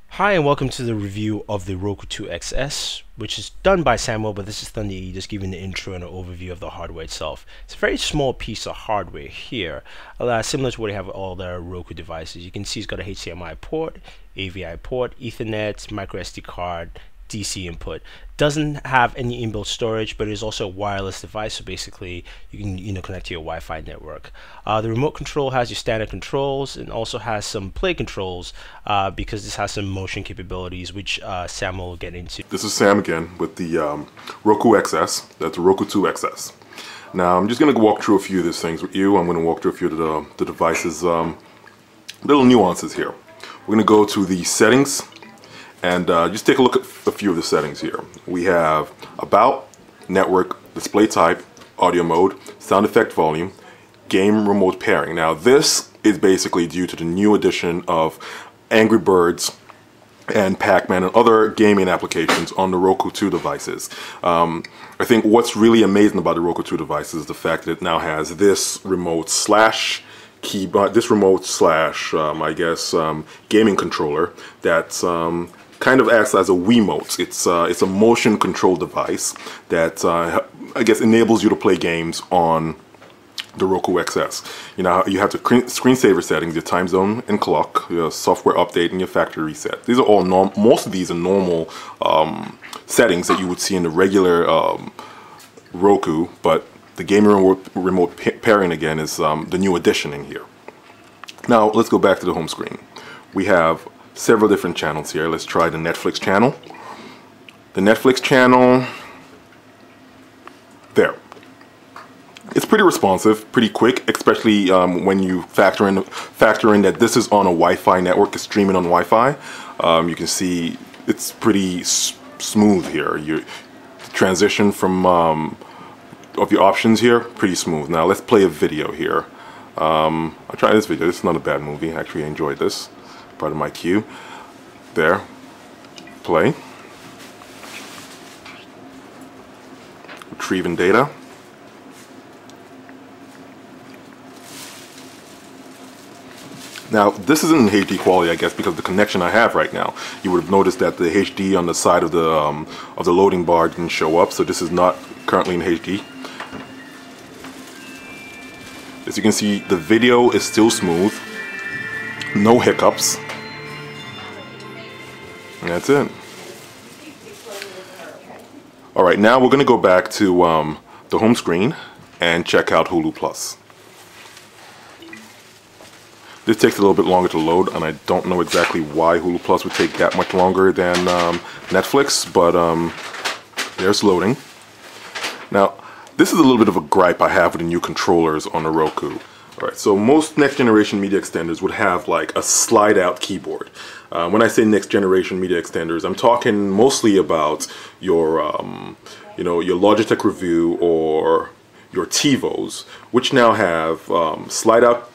Hi and welcome to the review of the Roku XS, which is done by Samuel, but this is Thunder just giving the intro and an overview of the hardware itself. It's a very small piece of hardware here, similar to what you have with all the Roku devices. You can see it's got a HDMI port, AVI port, Ethernet, MicroSD card, DC input. Doesn't have any inbuilt storage, but it is also a wireless device, so basically you can connect to your Wi-Fi network. The remote control has your standard controls and also has some play controls because this has some motion capabilities, which Sam will get into. This is Sam again with the Roku XS. That's the Roku XS. Now I'm just going to walk through a few of these things with you. I'm going to walk through a few of the devices, little nuances here. We're going to go to the settings. And just take a look at a few of the settings here. We have About, Network, Display Type, Audio Mode, Sound Effect Volume, Game Remote Pairing. Now this is basically due to the new addition of Angry Birds and Pac-Man and other gaming applications on the Roku 2 devices. I think what's really amazing about the Roku 2 devices is the fact that it now has this remote slash keyboard, this remote slash, I guess, gaming controller that's kind of acts as a Wiimote. It's a motion control device that I guess enables you to play games on the Roku XS. You know, you have the screensaver settings, your time zone and clock, your software update, and your factory reset. These are all most of these are normal settings that you would see in the regular Roku, but the gaming remote pairing again is the new addition in here. Now let's go back to the home screen. We have several different channels here. Let's try the Netflix channel. The Netflix channel, there. It's pretty responsive, pretty quick, especially when you factor in that this is on a Wi-Fi network. It's streaming on Wi-Fi. You can see it's pretty smooth here. Your transition from of your options here, pretty smooth. Now let's play a video here. I'll try this video. This is not a bad movie. I actually enjoyed this. Part of my queue. There. Play. Retrieving data. Now this isn't in HD quality, I guess, because of the connection I have right now. You would have noticed that the HD on the side of the loading bar didn't show up, so this is not currently in HD. As you can see, the video is still smooth. No hiccups. And that's it. Alright, now we're going to go back to the home screen and check out Hulu Plus. This takes a little bit longer to load, and I don't know exactly why Hulu Plus would take that much longer than Netflix, but there's loading. Now, this is a little bit of a gripe I have with the new controllers on the Roku. Alright, so most next generation media extenders would have like a slide out keyboard. When I say next generation media extenders, I'm talking mostly about your your Logitech Review or your TiVos, which now have slide out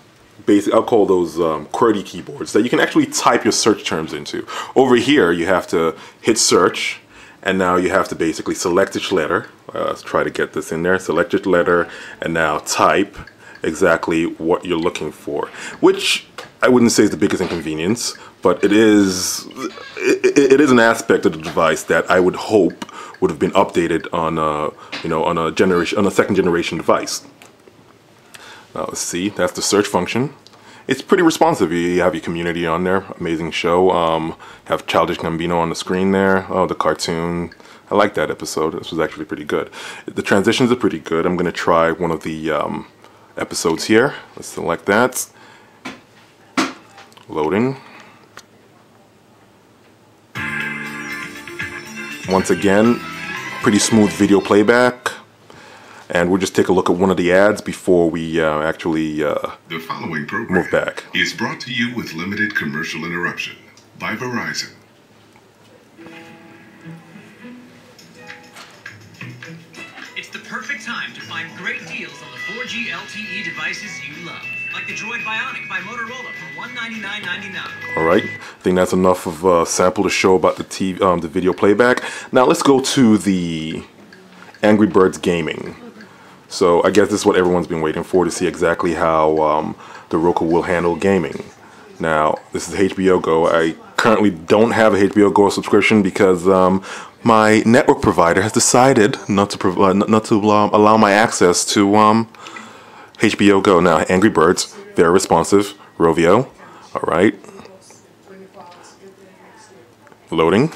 I'll call those QWERTY keyboards that you can actually type your search terms into. Over here you have to hit search, and now you have to basically select each letter. Let's try to get this in there. Select each letter and now type exactly what you're looking for, which I wouldn't say is the biggest inconvenience, but it is an aspect of the device that I would hope would have been updated on on a second generation device. Now let's see, that's the search function. It's pretty responsive. You have your Community on there, amazing show. Have Childish Gambino on the screen there. Oh, the cartoon. I like that episode. This was actually pretty good. The transitions are pretty good. I'm going to try one of the episodes here. Let's select that. Loading. Once again, pretty smooth video playback. And we'll just take a look at one of the ads before we actually the following program move back. Is brought to you with limited commercial interruption by Verizon. It's the perfect time to find great deals on the 4G LTE devices you love, like the Droid Bionic by Motorola for $199.99. All right, I think that's enough of a sample to show about the video playback. Now let's go to the Angry Birds gaming. So I guess this is what everyone's been waiting for, to see exactly how the Roku will handle gaming. Now, this is HBO Go. I currently don't have a HBO Go subscription because my network provider has decided not to allow my access to HBO Go. Now, Angry Birds, very responsive. Rovio, all right. Loading.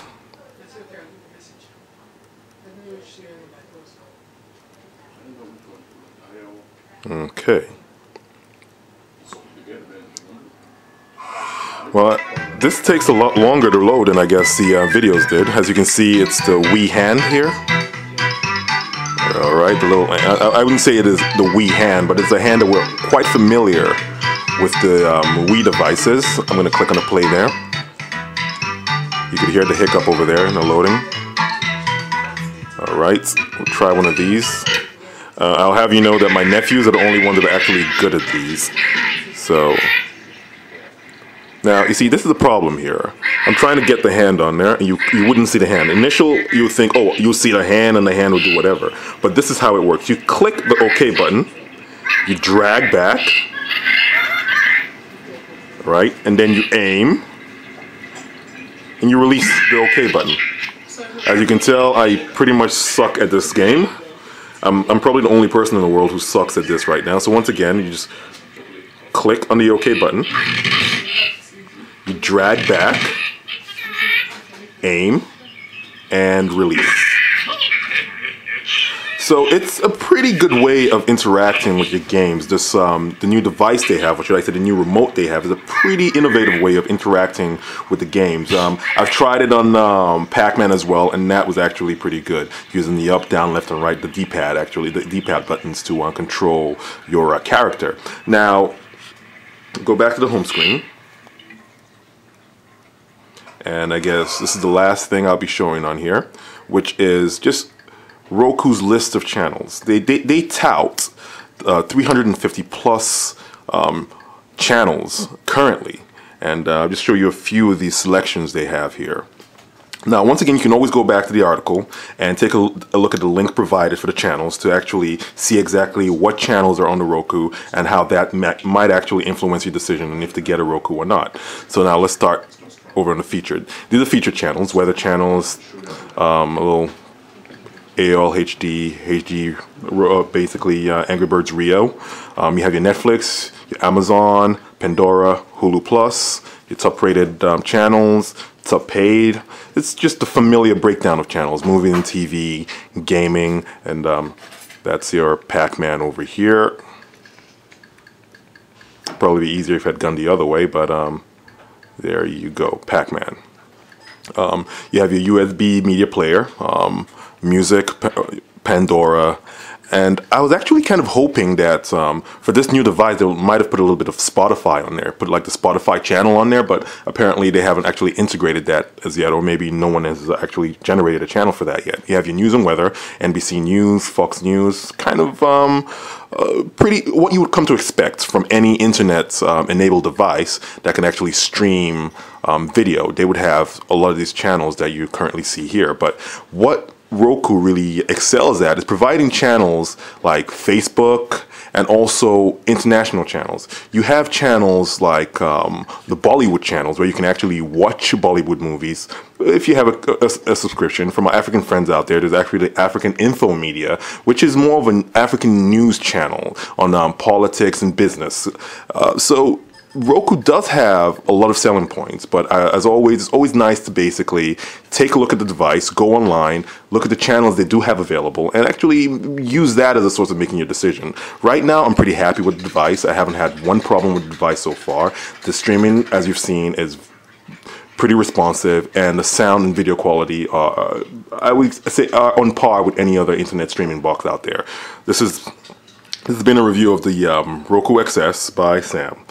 Okay. Well, this takes a lot longer to load than I guess the videos did. As you can see, it's the Wii hand here. All right, the little. I wouldn't say it is the Wii hand, but it's a hand that we're quite familiar with the Wii devices. I'm going to click on the play there. You can hear the hiccup over there in the loading. All right, we'll try one of these. I'll have you know that my nephews are the only ones that are actually good at these. So. Now, you see, this is the problem here. I'm trying to get the hand on there, and you wouldn't see the hand. Initial, you would think, oh, you'll see the hand, and the hand will do whatever. But this is how it works. You click the OK button, you drag back, right, and then you aim, and you release the OK button. As you can tell, I pretty much suck at this game. I'm probably the only person in the world who sucks at this right now. So once again, you just click on the OK button. You drag back, aim, and release. So it's a pretty good way of interacting with your games. This the new device they have, or should I say the new remote they have, is a pretty innovative way of interacting with the games. I've tried it on Pac-Man as well, and that was actually pretty good. Using the up, down, left, and right, the D-pad actually, the D-pad buttons to control your character. Now, go back to the home screen. And I guess this is the last thing I'll be showing on here, which is just Roku's list of channels. They tout 350 plus channels currently, and I'll just show you a few of these selections they have here. Now, once again, you can always go back to the article and take a look at the link provided for the channels to actually see exactly what channels are on the Roku and how that might actually influence your decision on if to get a Roku or not. So now let's start over on the featured. These are featured channels, weather channels, a little AOL HD, basically Angry Birds Rio. You have your Netflix, your Amazon, Pandora, Hulu Plus, your top-rated channels, top paid. It's just a familiar breakdown of channels, movie and TV, gaming, and that's your Pac-Man over here. Probably be easier if I had gone the other way, but there you go, Pac-Man. You have your USB media player, music, Pandora, and I was actually kind of hoping that for this new device they might have put a little bit of Spotify on there, put like the Spotify channel on there, but apparently they haven't actually integrated that as yet, or maybe no one has actually generated a channel for that yet. You have your news and weather, NBC News, Fox News, kind of pretty what you would come to expect from any internet enabled device that can actually stream video. They would have a lot of these channels that you currently see here, but what Roku really excels at is providing channels like Facebook and also international channels. You have channels like the Bollywood channels where you can actually watch Bollywood movies. If you have a subscription, for my African friends out there, there's actually the African Info Media, which is more of an African news channel on politics and business. So Roku does have a lot of selling points, but as always, it's always nice to basically take a look at the device, go online, look at the channels they do have available, and actually use that as a source of making your decision. Right now, I'm pretty happy with the device. I haven't had one problem with the device so far. The streaming, as you've seen, is pretty responsive, and the sound and video quality are, I would say, are on par with any other internet streaming box out there. This has been a review of the Roku XS by Sam.